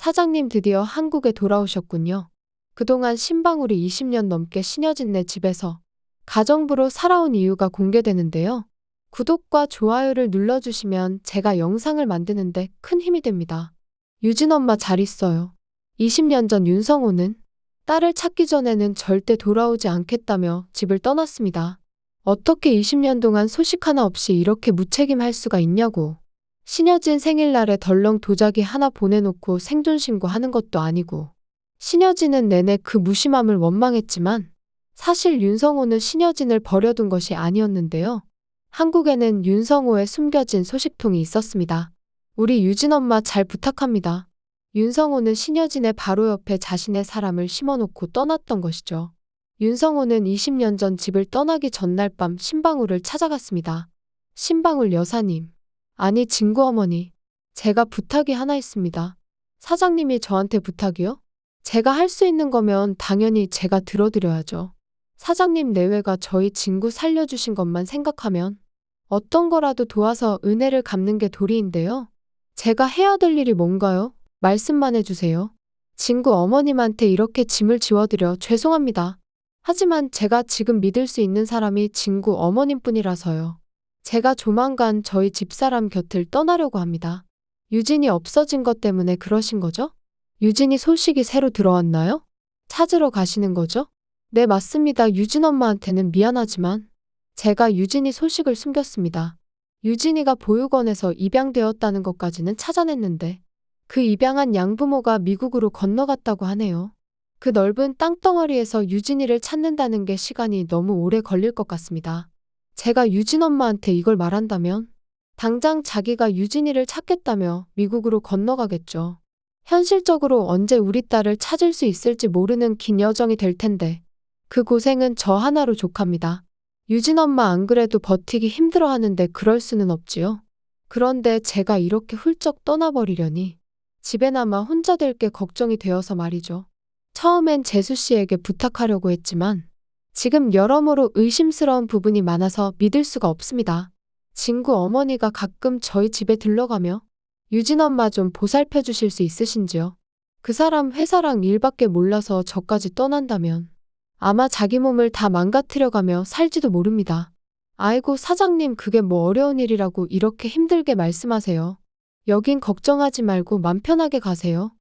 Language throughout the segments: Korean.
사장님 드디어 한국에 돌아오셨군요. 그동안 신방울이 20년 넘게 신여진네 집에서 가정부로 살아온 이유가 공개되는데요. 구독과 좋아요를 눌러주시면 제가 영상을 만드는데 큰 힘이 됩니다. 유진 엄마 잘 있어요. 20년 전 윤성호는 딸을 찾기 전에는 절대 돌아오지 않겠다며 집을 떠났습니다. 어떻게 20년 동안 소식 하나 없이 이렇게 무책임할 수가 있냐고. 신여진 생일날에 덜렁 도자기 하나 보내놓고 생존신고하는 것도 아니고. 신여진은 내내 그 무심함을 원망했지만 사실 윤성호는 신여진을 버려둔 것이 아니었는데요. 한국에는 윤성호의 숨겨진 소식통이 있었습니다. 우리 유진 엄마 잘 부탁합니다. 윤성호는 신여진의 바로 옆에 자신의 사람을 심어놓고 떠났던 것이죠. 윤성호는 20년 전 집을 떠나기 전날 밤 신방울을 찾아갔습니다. 신방울 여사님, 아니 진구 어머니, 제가 부탁이 하나 있습니다. 사장님이 저한테 부탁이요? 제가 할 수 있는 거면 당연히 제가 들어드려야죠. 사장님 내외가 저희 진구 살려주신 것만 생각하면 어떤 거라도 도와서 은혜를 갚는 게 도리인데요. 제가 해야 될 일이 뭔가요? 말씀만 해주세요. 진구 어머님한테 이렇게 짐을 지워드려 죄송합니다. 하지만 제가 지금 믿을 수 있는 사람이 진구 어머님뿐이라서요. 제가 조만간 저희 집사람 곁을 떠나려고 합니다. 유진이 없어진 것 때문에 그러신 거죠? 유진이 소식이 새로 들어왔나요? 찾으러 가시는 거죠? 네, 맞습니다. 유진 엄마한테는 미안하지만 제가 유진이 소식을 숨겼습니다. 유진이가 보육원에서 입양되었다는 것까지는 찾아냈는데 그 입양한 양부모가 미국으로 건너갔다고 하네요. 그 넓은 땅덩어리에서 유진이를 찾는다는 게 시간이 너무 오래 걸릴 것 같습니다. 제가 유진 엄마한테 이걸 말한다면 당장 자기가 유진이를 찾겠다며 미국으로 건너가겠죠. 현실적으로 언제 우리 딸을 찾을 수 있을지 모르는 긴 여정이 될 텐데 그 고생은 저 하나로 족합니다. 유진 엄마 안 그래도 버티기 힘들어하는데 그럴 수는 없지요. 그런데 제가 이렇게 훌쩍 떠나버리려니 집에 남아 혼자 될 게 걱정이 되어서 말이죠. 처음엔 재수 씨에게 부탁하려고 했지만 지금 여러모로 의심스러운 부분이 많아서 믿을 수가 없습니다. 진구 어머니가 가끔 저희 집에 들러가며 유진 엄마 좀 보살펴 주실 수 있으신지요? 그 사람 회사랑 일밖에 몰라서 저까지 떠난다면 아마 자기 몸을 다 망가뜨려가며 살지도 모릅니다. 아이고 사장님 그게 뭐 어려운 일이라고 이렇게 힘들게 말씀하세요. 여긴 걱정하지 말고 맘 편하게 가세요.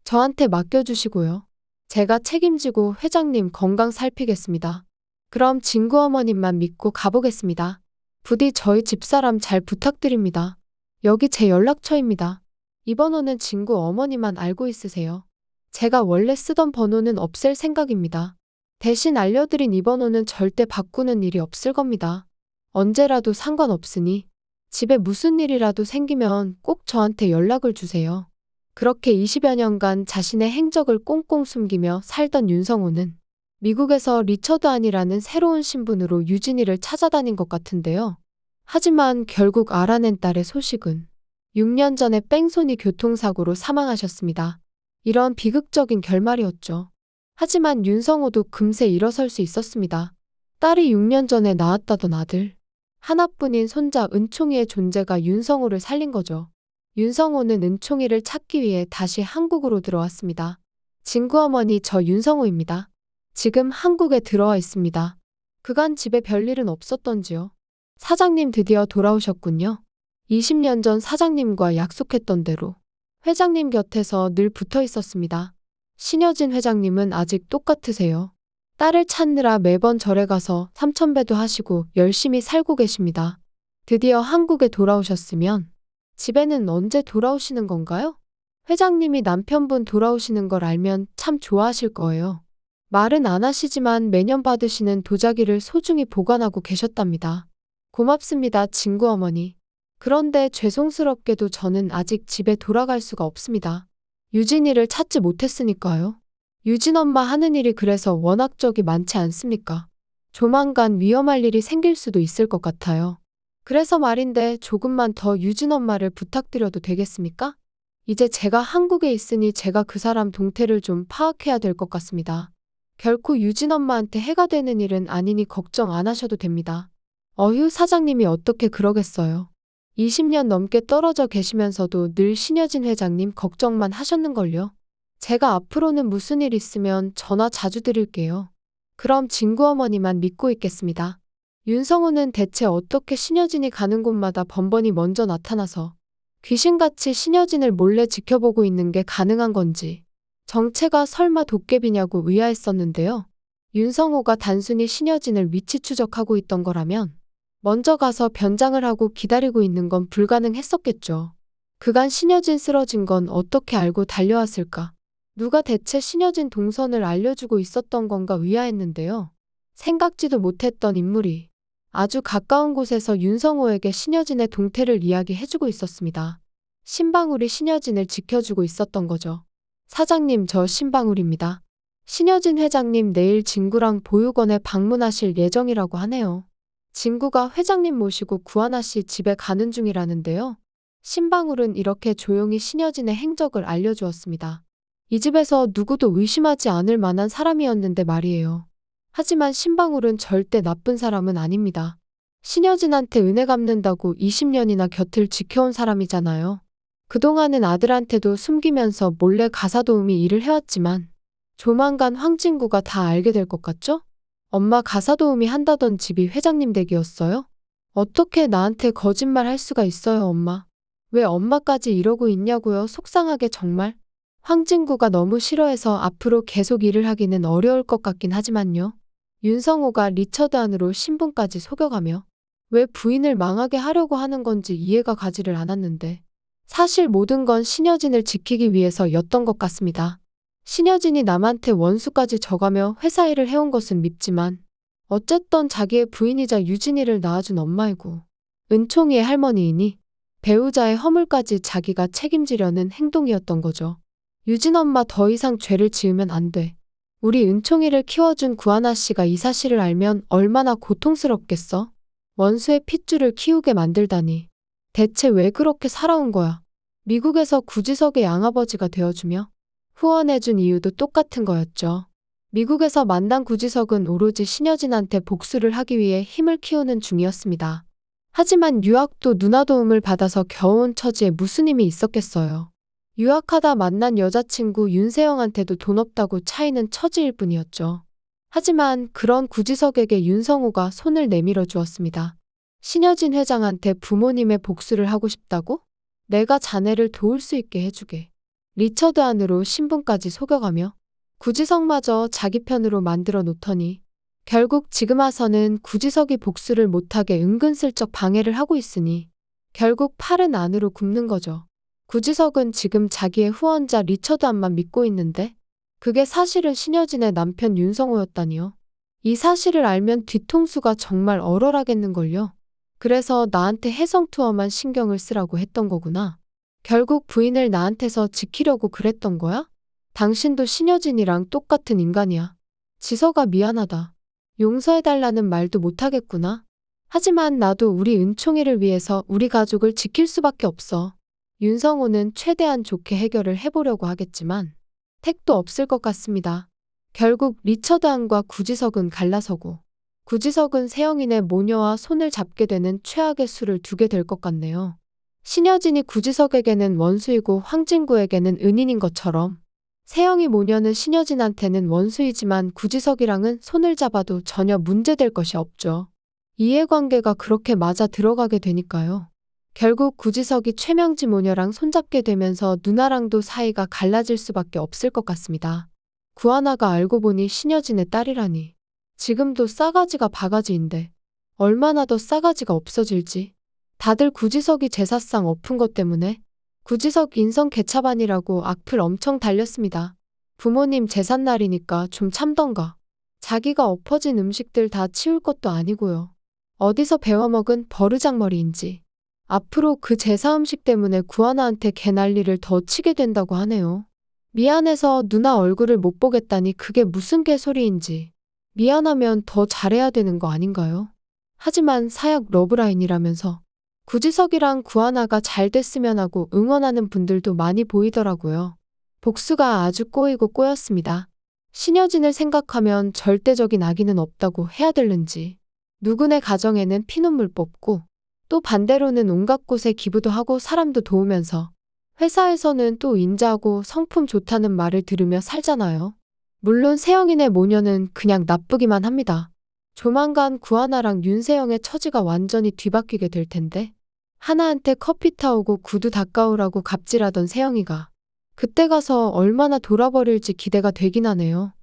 저한테 맡겨주시고요. 제가 책임지고 회장님 건강 살피겠습니다. 그럼 진구 어머님만 믿고 가보겠습니다. 부디 저희 집사람 잘 부탁드립니다. 여기 제 연락처입니다. 이 번호는 진구 어머니만 알고 있으세요. 제가 원래 쓰던 번호는 없앨 생각입니다. 대신 알려드린 이 번호는 절대 바꾸는 일이 없을 겁니다. 언제라도 상관없으니 집에 무슨 일이라도 생기면 꼭 저한테 연락을 주세요. 그렇게 20여 년간 자신의 행적을 꽁꽁 숨기며 살던 윤성호는 미국에서 리처드 안이라는 새로운 신분으로 유진이를 찾아다닌 것 같은데요. 하지만 결국 알아낸 딸의 소식은 6년 전에 뺑소니 교통사고로 사망하셨습니다. 이런 비극적인 결말이었죠. 하지만 윤성호도 금세 일어설 수 있었습니다. 딸이 6년 전에 낳았다던 아들, 하나뿐인 손자 은총이의 존재가 윤성호를 살린 거죠. 윤성호는 은총이를 찾기 위해 다시 한국으로 들어왔습니다. 진구 어머니 저 윤성호입니다. 지금 한국에 들어와 있습니다. 그간 집에 별일은 없었던지요. 사장님 드디어 돌아오셨군요. 20년 전 사장님과 약속했던 대로 회장님 곁에서 늘 붙어 있었습니다. 신여진 회장님은 아직 똑같으세요. 딸을 찾느라 매번 절에 가서 삼천배도 하시고 열심히 살고 계십니다. 드디어 한국에 돌아오셨으면 집에는 언제 돌아오시는 건가요? 회장님이 남편분 돌아오시는 걸 알면 참 좋아하실 거예요. 말은 안 하시지만 매년 받으시는 도자기를 소중히 보관하고 계셨답니다. 고맙습니다, 진구 어머니. 그런데 죄송스럽게도 저는 아직 집에 돌아갈 수가 없습니다. 유진이를 찾지 못했으니까요. 유진 엄마 하는 일이 그래서 워낙 적이 많지 않습니까? 조만간 위험할 일이 생길 수도 있을 것 같아요. 그래서 말인데 조금만 더 유진 엄마를 부탁드려도 되겠습니까? 이제 제가 한국에 있으니 제가 그 사람 동태를 좀 파악해야 될 것 같습니다. 결코 유진 엄마한테 해가 되는 일은 아니니 걱정 안 하셔도 됩니다. 어휴 사장님이 어떻게 그러겠어요. 20년 넘게 떨어져 계시면서도 늘 신여진 회장님 걱정만 하셨는걸요. 제가 앞으로는 무슨 일 있으면 전화 자주 드릴게요. 그럼 진구 어머니만 믿고 있겠습니다. 윤성호는 대체 어떻게 신여진이 가는 곳마다 번번이 먼저 나타나서 귀신같이 신여진을 몰래 지켜보고 있는 게 가능한 건지, 정체가 설마 도깨비냐고 의아했었는데요. 윤성호가 단순히 신여진을 위치 추적하고 있던 거라면 먼저 가서 변장을 하고 기다리고 있는 건 불가능했었겠죠. 그간 신여진 쓰러진 건 어떻게 알고 달려왔을까? 누가 대체 신여진 동선을 알려주고 있었던 건가 의아했는데요. 생각지도 못했던 인물이 아주 가까운 곳에서 윤성호에게 신여진의 동태를 이야기해주고 있었습니다. 신방울이 신여진을 지켜주고 있었던 거죠. 사장님, 저 신방울입니다. 신여진 회장님 내일 진구랑 보육원에 방문하실 예정이라고 하네요. 진구가 회장님 모시고 구하나 씨 집에 가는 중이라는데요. 신방울은 이렇게 조용히 신여진의 행적을 알려주었습니다. 이 집에서 누구도 의심하지 않을 만한 사람이었는데 말이에요. 하지만 신방울은 절대 나쁜 사람은 아닙니다. 신여진한테 은혜 갚는다고 20년이나 곁을 지켜온 사람이잖아요. 그동안은 아들한테도 숨기면서 몰래 가사도우미 일을 해왔지만 조만간 황진구가 다 알게 될 것 같죠? 엄마 가사도우미 한다던 집이 회장님 댁이었어요? 어떻게 나한테 거짓말 할 수가 있어요, 엄마? 왜 엄마까지 이러고 있냐고요, 속상하게 정말. 황진구가 너무 싫어해서 앞으로 계속 일을 하기는 어려울 것 같긴 하지만요. 윤성호가 리처드 안으로 신분까지 속여가며 왜 부인을 망하게 하려고 하는 건지 이해가 가지를 않았는데 사실 모든 건 신여진을 지키기 위해서였던 것 같습니다. 신여진이 남한테 원수까지 져가며 회사 일을 해온 것은 밉지만 어쨌든 자기의 부인이자 유진이를 낳아준 엄마이고 은총이의 할머니이니 배우자의 허물까지 자기가 책임지려는 행동이었던 거죠. 유진 엄마 더 이상 죄를 지으면 안 돼. 우리 은총이를 키워준 구하나 씨가 이 사실을 알면 얼마나 고통스럽겠어? 원수의 핏줄을 키우게 만들다니. 대체 왜 그렇게 살아온 거야? 미국에서 구지석의 양아버지가 되어주며 후원해준 이유도 똑같은 거였죠. 미국에서 만난 구지석은 오로지 신여진한테 복수를 하기 위해 힘을 키우는 중이었습니다. 하지만 유학도 누나 도움을 받아서 겨우 온 처지에 무슨 힘이 있었겠어요. 유학하다 만난 여자친구 윤세영한테도 돈 없다고 차이는 처지일 뿐이었죠. 하지만 그런 구지석에게 윤성호가 손을 내밀어 주었습니다. 신여진 회장한테 부모님의 복수를 하고 싶다고? 내가 자네를 도울 수 있게 해주게. 리처드 안으로 신분까지 속여가며 구지석마저 자기 편으로 만들어 놓더니 결국 지금 와서는 구지석이 복수를 못하게 은근슬쩍 방해를 하고 있으니 결국 팔은 안으로 굽는 거죠. 구지석은 지금 자기의 후원자 리처드 안만 믿고 있는데 그게 사실은 신여진의 남편 윤성호였다니요. 이 사실을 알면 뒤통수가 정말 얼얼하겠는걸요. 그래서 나한테 해성 투어만 신경을 쓰라고 했던 거구나. 결국 부인을 나한테서 지키려고 그랬던 거야? 당신도 신여진이랑 똑같은 인간이야. 지서가 미안하다. 용서해달라는 말도 못하겠구나. 하지만 나도 우리 은총이를 위해서 우리 가족을 지킬 수밖에 없어. 윤성호는 최대한 좋게 해결을 해보려고 하겠지만 택도 없을 것 같습니다. 결국 리처드 안과 구지석은 갈라서고 구지석은 세영인의 모녀와 손을 잡게 되는 최악의 수를 두게 될 것 같네요. 신여진이 구지석에게는 원수이고 황진구에게는 은인인 것처럼 세영이 모녀는 신여진한테는 원수이지만 구지석이랑은 손을 잡아도 전혀 문제될 것이 없죠. 이해관계가 그렇게 맞아 들어가게 되니까요. 결국 구지석이 최명지 모녀랑 손잡게 되면서 누나랑도 사이가 갈라질 수밖에 없을 것 같습니다. 구하나가 알고 보니 신여진의 딸이라니. 지금도 싸가지가 바가지인데 얼마나 더 싸가지가 없어질지. 다들 구지석이 제사상 엎은 것 때문에 구지석 인성 개차반이라고 악플 엄청 달렸습니다. 부모님 제삿날이니까 좀 참던가. 자기가 엎어진 음식들 다 치울 것도 아니고요. 어디서 배워먹은 버르장머리인지. 앞으로 그 제사 음식 때문에 구하나한테 개난리를 더 치게 된다고 하네요. 미안해서 누나 얼굴을 못 보겠다니 그게 무슨 개소리인지. 미안하면 더 잘해야 되는 거 아닌가요? 하지만 사역 러브라인이라면서 구지석이랑 구하나가 잘 됐으면 하고 응원하는 분들도 많이 보이더라고요. 복수가 아주 꼬이고 꼬였습니다. 신여진을 생각하면 절대적인 악의는 없다고 해야 될는지. 누구네 가정에는 피눈물 뽑고 또 반대로는 온갖 곳에 기부도 하고 사람도 도우면서 회사에서는 또 인자하고 성품 좋다는 말을 들으며 살잖아요. 물론 세영이네 모녀는 그냥 나쁘기만 합니다. 조만간 구하나랑 윤세영의 처지가 완전히 뒤바뀌게 될 텐데 하나한테 커피 타오고 구두 닦아오라고 갑질하던 세영이가 그때 가서 얼마나 돌아버릴지 기대가 되긴 하네요.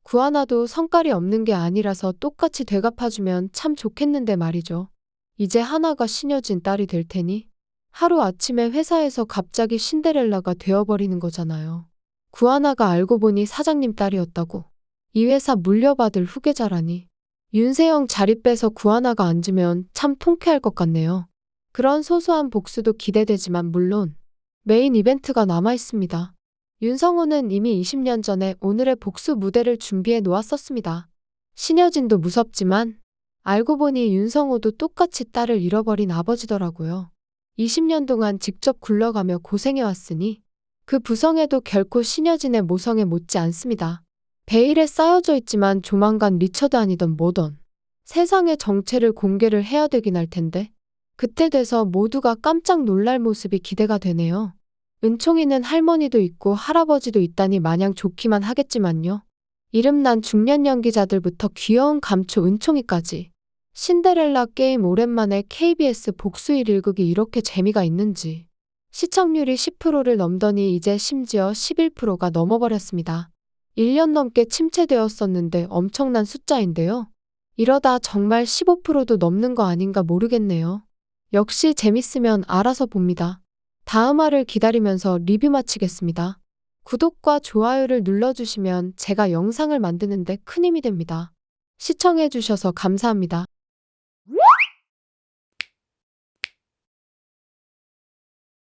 구하나도 성깔이 없는 게 아니라서 똑같이 되갚아주면 참 좋겠는데 말이죠. 이제 하나가 신여진 딸이 될 테니 하루아침에 회사에서 갑자기 신데렐라가 되어버리는 거잖아요. 구하나가 알고 보니 사장님 딸이었다고. 이 회사 물려받을 후계자라니. 윤세영 자리 빼서 구하나가 앉으면 참 통쾌할 것 같네요. 그런 소소한 복수도 기대되지만 물론 메인 이벤트가 남아 있습니다. 윤성호는 이미 20년 전에 오늘의 복수 무대를 준비해 놓았었습니다. 신여진도 무섭지만 알고 보니 윤성호도 똑같이 딸을 잃어버린 아버지더라고요. 20년 동안 직접 굴러가며 고생해왔으니 그 부성에도 결코 신여진의 모성에 못지 않습니다. 베일에 쌓여져 있지만 조만간 리처드 아니던 뭐던 세상의 정체를 공개를 해야 되긴 할 텐데 그때 돼서 모두가 깜짝 놀랄 모습이 기대가 되네요. 은총이는 할머니도 있고 할아버지도 있다니 마냥 좋기만 하겠지만요. 이름난 중년 연기자들부터 귀여운 감초 은총이까지. 신데렐라 게임 오랜만에 KBS 복수일 1극이 이렇게 재미가 있는지. 시청률이 10%를 넘더니 이제 심지어 11%가 넘어버렸습니다. 1년 넘게 침체되었었는데 엄청난 숫자인데요. 이러다 정말 15%도 넘는 거 아닌가 모르겠네요. 역시 재밌으면 알아서 봅니다. 다음 화를 기다리면서 리뷰 마치겠습니다. 구독과 좋아요를 눌러주시면 제가 영상을 만드는데 큰 힘이 됩니다. 시청해주셔서 감사합니다.